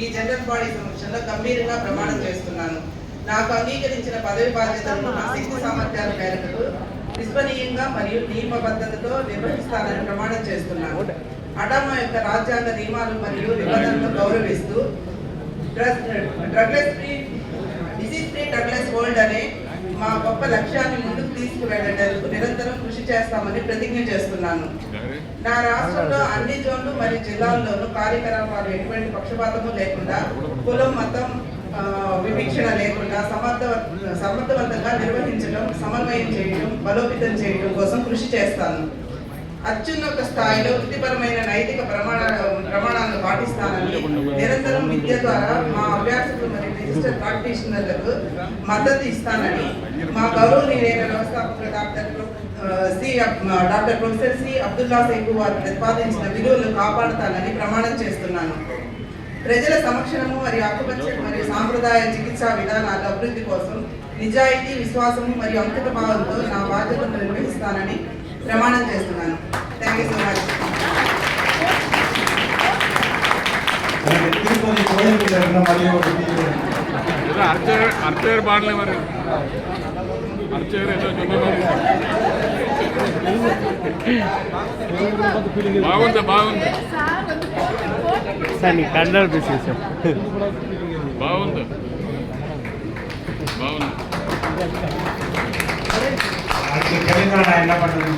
ఈ general body సమక్షంలో గంభీరంగా ప్రమాణం చేస్తున్నాను. నాకు అంగీకరించిన పదవి బాధ్యతలను నా శక్తి సామర్థ్యాల మేరకు విశ్వనీయంగా మరియు నియమబద్ధతతో నిర్వహిస్తానని ప్రమాణం చేస్తున్నాను. అడామా యొక్క రాజ్యాంగ నియమాలు మరియు నిబంధనలను గౌరవిస్తూ డిసీజ్ ఫ్రీ డ్రగ్లెస్ వరల్డ్ అనే మా గొప్ప లక్ష్యాన్ని ముందుకు తీసుకువెళ్ళడానికి నిరంతరం కృషి చేస్తామని ప్రతిజ్ఞ చేస్తున్నాను. నా రాష్ట్రంలో అన్ని జోన్లు మరియు జిల్లాల్లోనూ కార్యకలాపాలు ఎటువంటి పక్షపాతము లేకుండా, కులం మతం వివక్షణ లేకుండా సమర్థవంతంగా నిర్వహించడం, సమన్వయం చేయడం, బలోపేతం చేయడం కోసం కృషి చేస్తాను. అత్యున్నత స్థాయిలో వృత్తిపరమైన నైతిక ప్రమాణాలను పాటిస్తానని, నిరంతరం విద్య ద్వారా మా అభ్యాసకులు మరియు రిజిస్టర్ ప్రాక్టీషనర్లకు మద్దతు ఇస్తానని, మా గౌరవనీయులైన వ్యవస్థాపకులు డాక్టర్ ప్రొఫెసర్ సి అబ్దుల్లా సేకు వారు ప్రతిపాదించిన విలువలు కాపాడుతానని ప్రమాణం చేస్తున్నాను. ప్రజల సమక్షణము మరియు ఆకుపచ్చ మరియు సాంప్రదాయ చికిత్సా విధానాల అభివృద్ధి కోసం నిజాయితీ, విశ్వాసము మరియు అంకిత భావంతో నా బాధ్యతను నిర్వహిస్తానని ప్రమాణం చేస్తున్నాను. Thank you so much. బాగుంది బాగుంది సార్ నీ కన్నడ చూసేసా బాగుంది బాగుంది తెలంగాణ ఎన్న పడ్డది